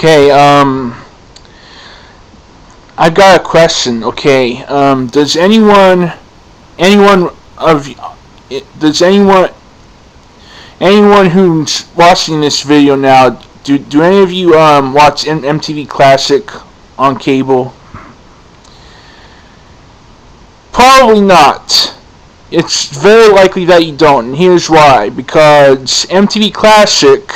Okay, I've got a question. Okay, does anyone of, does anyone who's watching this video now, do any of you watch MTV Classic on cable? Probably not. It's very likely that you don't, and here's why. Because MTV Classic,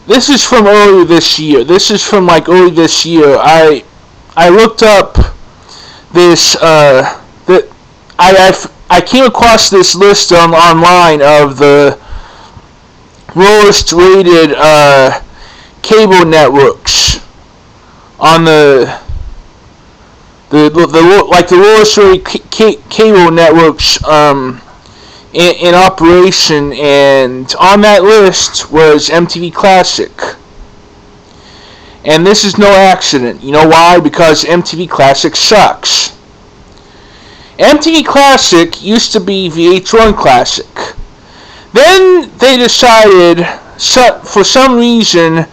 this is from earlier this year. This is from like early this year. I looked up this that I came across this list online of the lowest rated cable networks on the lowest rated cable networks in operation, and on that list was MTV Classic. And this is no accident. You know why? Because MTV Classic sucks. MTV Classic used to be VH1 Classic. Then they decided, for some reason,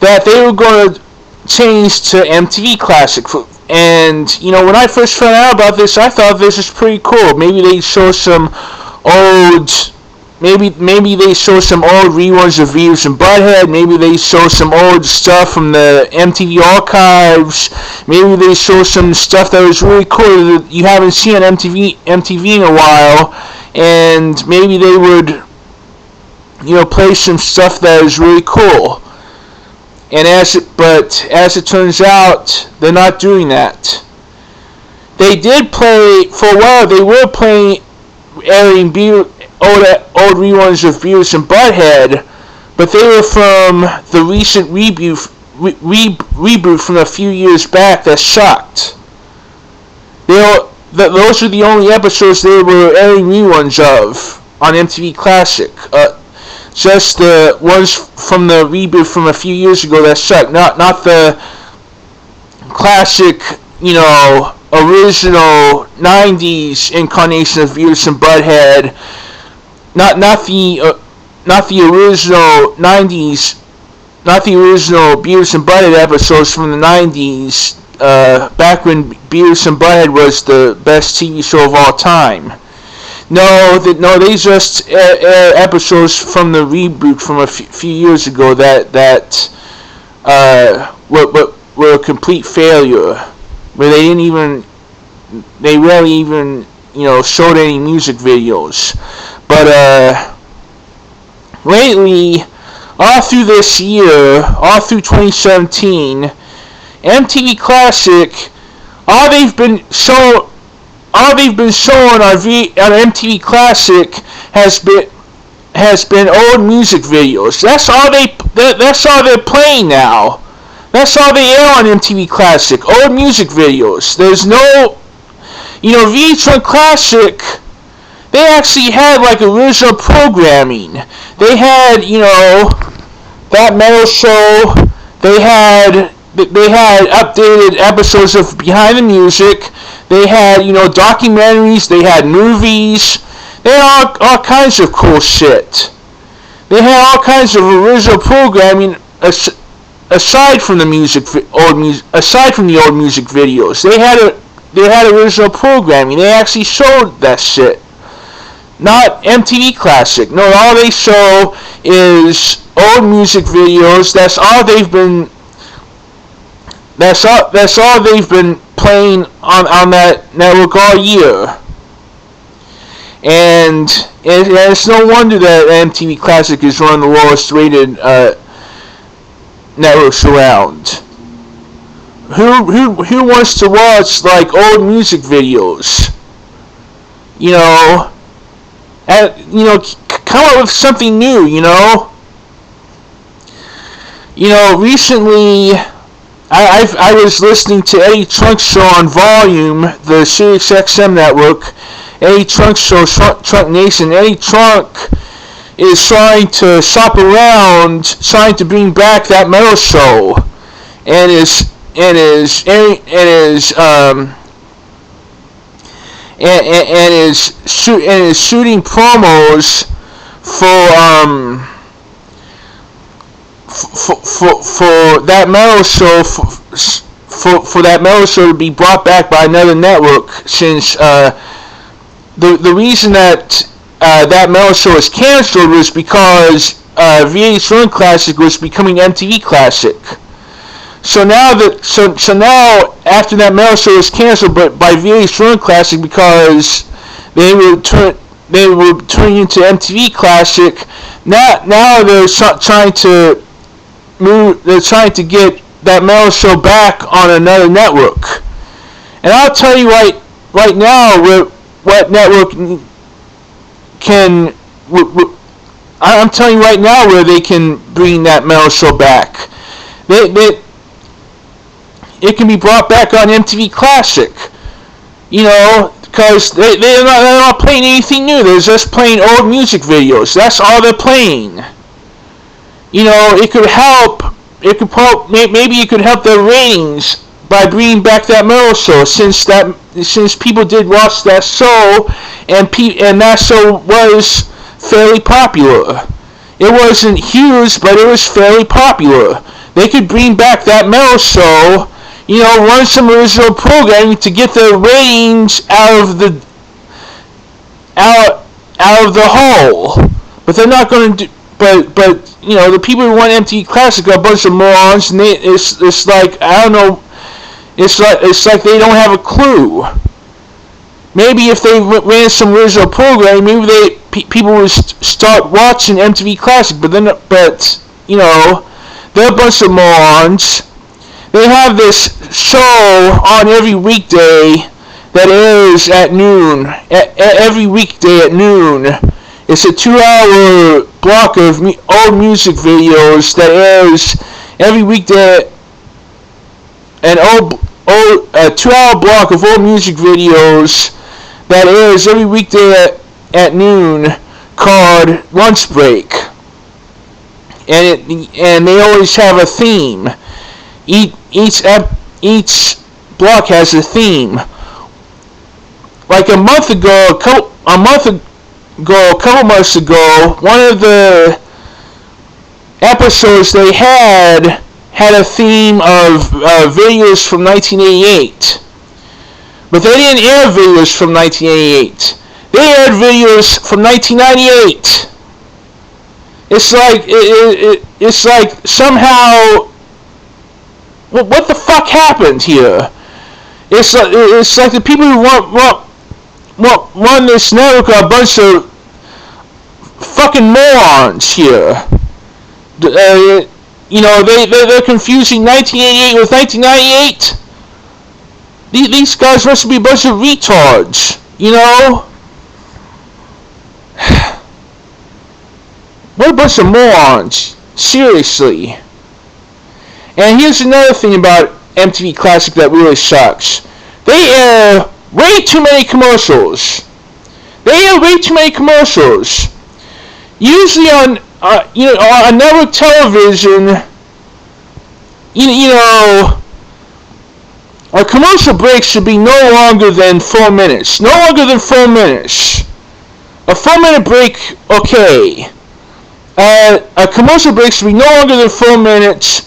that they were going to change to MTV Classic. And, you know, when I first found out about this, I thought this was pretty cool. Maybe they show some old, maybe they show some old reruns of Beavis and Butthead. Maybe they show some old stuff from the MTV archives. Maybe they show some stuff that was really cool that you haven't seen on MTV in a while. And maybe they would, you know, play some stuff that is really cool. And as it turns out, they're not doing that. They did play, for a while, they were playing, airing old reruns of Beavis and Butthead, but they were from the recent reboot from a few years back that sucked. Those are the only episodes they were airing reruns of on MTV Classic. Just the ones from the reboot from a few years ago that sucked. Not the classic, you know, original 90s incarnation of Beavis and Butthead. Not the original 90s, not the original Beavis and Butthead episodes from the 90s, back when Beavis and Butthead was the best TV show of all time. No, they just air episodes from the reboot from a few years ago that were a complete failure, where they rarely even, you know, showed any music videos. But lately, all through this year, all through 2017, MTV Classic, all they've been showing on MTV Classic has been old music videos. That's all they're playing now. That's all they air on MTV Classic. Old music videos. There's no, you know, VH1 Classic. They actually had like original programming. They had, you know, that metal show. They had updated episodes of Behind the Music. They had, you know, documentaries. They had movies. They had all kinds of cool shit. They had all kinds of original programming aside from the old music videos. They had original programming. They actually showed that shit. Not MTV Classic. No, all they show is old music videos. That's all they've been playing on that network all year. And it's no wonder that MTV Classic is one of the lowest rated networks around. Who wants to watch like old music videos? You know, come up with something new. You know, recently I was listening to Eddie Trunk's show on Volume, the Sirius XM network. Eddie Trunk's show, Trunk Nation. Eddie Trunk is trying to shop around, trying to bring back that metal show, and is shooting promos for that metal show for that metal show to be brought back by another network, since the reason that that metal show was canceled was because VH1 Classic was becoming MTV Classic. So now after that metal show was canceled, but by VH1 Classic, because they were turning into MTV Classic. Now they're trying to get that metal show back on another network. And I'll tell you right now what network can. I'm telling you right now where they can bring that metal show back. It can be brought back on MTV Classic. You know, because they're not playing anything new. They're just playing old music videos. That's all they're playing. You know, it could help. Maybe it could help their ratings by bringing back that metal show, since people did watch that show, and that show was fairly popular. It wasn't huge, but it was fairly popular. They could bring back that metal show. You know, run some original programming to get the ratings out of the hole. But they're not going to do. But you know, the people who want MTV Classic are a bunch of morons, and it's like, I don't know. It's like they don't have a clue. Maybe if they ran some original programming, maybe people would start watching MTV Classic. But you know, they're a bunch of morons. They have this show on every weekday that airs at noon. Every weekday at noon. It's a 2-hour block of old music videos that airs every weekday. An 2-hour block of old music videos that airs every weekday at noon, called Lunch Break. And they always have a theme. Each block has a theme. Like a couple months ago, one of the episodes they had a theme of videos from 1988. But they didn't air videos from 1988. They aired videos from 1998. It's like somehow. What the fuck happened here? It's like the people who run this network are a bunch of fucking morons here. You know, they're confusing 1988 with 1998. These guys must be a bunch of retards. You know? What a bunch of morons. Seriously. And here's another thing about MTV Classic that really sucks. They air way too many commercials. Usually on network television, you know, a commercial break should be no longer than 4 minutes. No longer than 4 minutes. A 4-minute break, okay. A commercial break should be no longer than 4 minutes.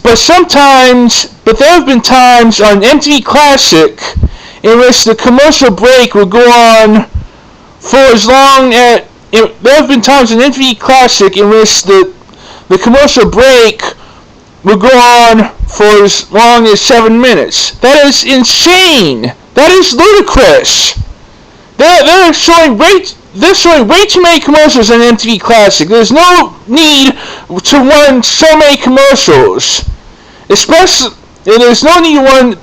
But there have been times on MTV Classic in which the commercial break will go on for as long as. There have been times in MTV Classic in which the commercial break will go on for as long as 7 minutes. That is insane. That is ludicrous. They're showing way too many commercials on MTV Classic. There's no need to run so many commercials. There's no need to run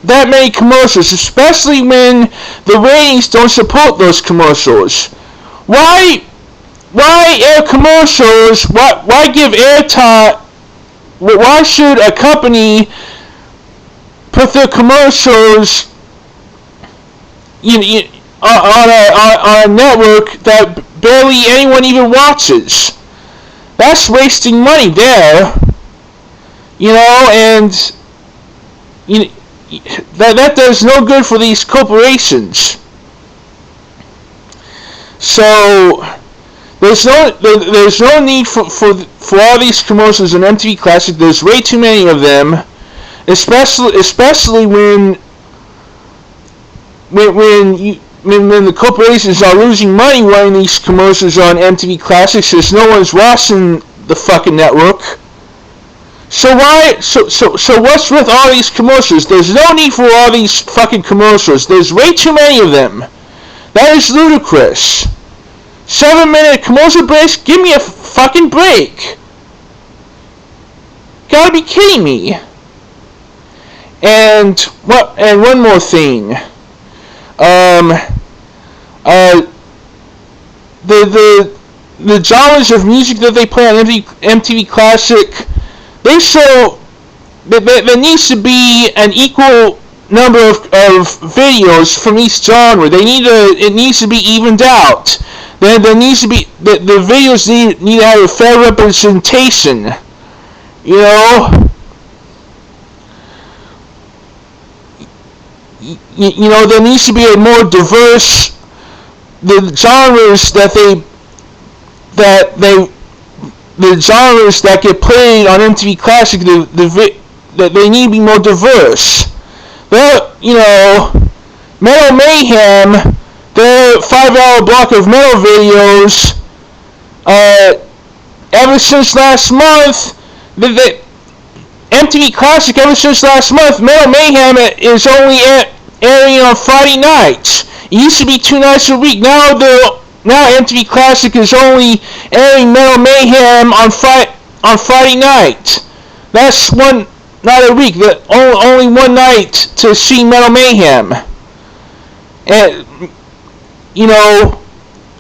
that many commercials, especially when the ratings don't support those commercials. Why air commercials? Why give airtime? Why should a company put their commercials on a network that barely anyone even watches? That's wasting money there. You know, and that does no good for these corporations. So there's no need for all these commercials on MTV Classic. There's way too many of them, especially when the corporations are losing money running these commercials on MTV Classic, since no one's watching the fucking network. So what's with all these commercials? There's no need for all these fucking commercials. There's way too many of them. That is ludicrous. 7-minute commercial breaks? Give me a fucking break. Gotta be kidding me. And one more thing. The genres of music that they play on MTV Classic, there needs to be an equal number of videos from each genre. It needs to be evened out. There needs to be the videos need to have a fair representation. You know. You know, there needs to be a more diverse the genres that get played on MTV Classic. That they need to be more diverse. Well, you know, Metal Mayhem, their 5-hour block of metal videos. Ever since last month, MTV Classic, ever since last month, Metal Mayhem is only airing on Friday nights. It used to be 2 nights a week. Now MTV Classic is only airing Metal Mayhem on Friday night. That's one night a week. Only one night to see Metal Mayhem. And, you know,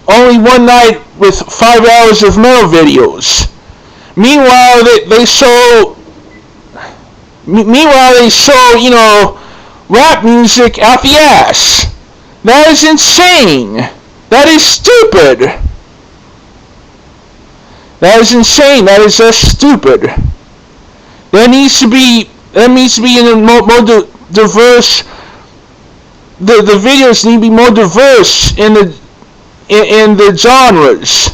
only one night with 5 hours of metal videos. Meanwhile, they show, you know, rap music out the ass. That is insane. That is stupid. That is insane. That is just stupid. There needs to be a more diverse. The videos need to be more diverse in the genres.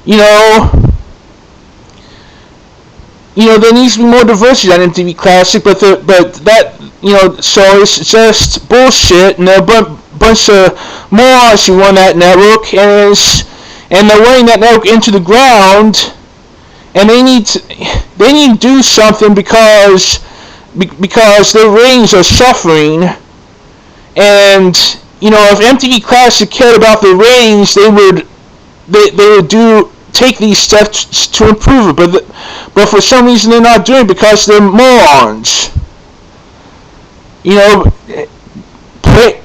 You know, there needs to be more diversity on MTV Classic, but that, you know, so it's just bullshit, and there are a bunch of morons who run that network, and they're running that network into the ground, and they need to do something because their ratings are suffering. And, you know, if MTV Classic cared about the ratings, they would take these steps to improve it, but for some reason they're not doing it because they're morons. You know, play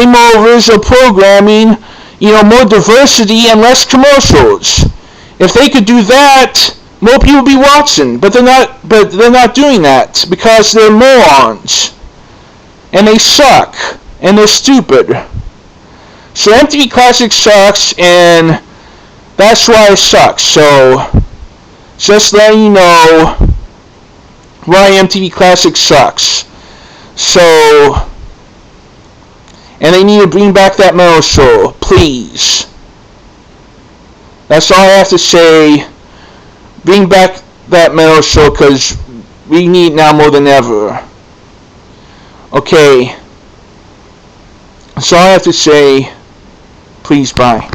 more original programming, you know, more diversity and less commercials. If they could do that, more people would be watching, but they're not doing that because they're morons. And they suck, and they're stupid. So MTV Classic sucks, and that's why it sucks. So, just letting you know why MTV Classic sucks. So, and they need to bring back that metal show, please. That's all I have to say. Bring back that metal show, because we need it now more than ever. Okay. That's all I have to say. Please, bye.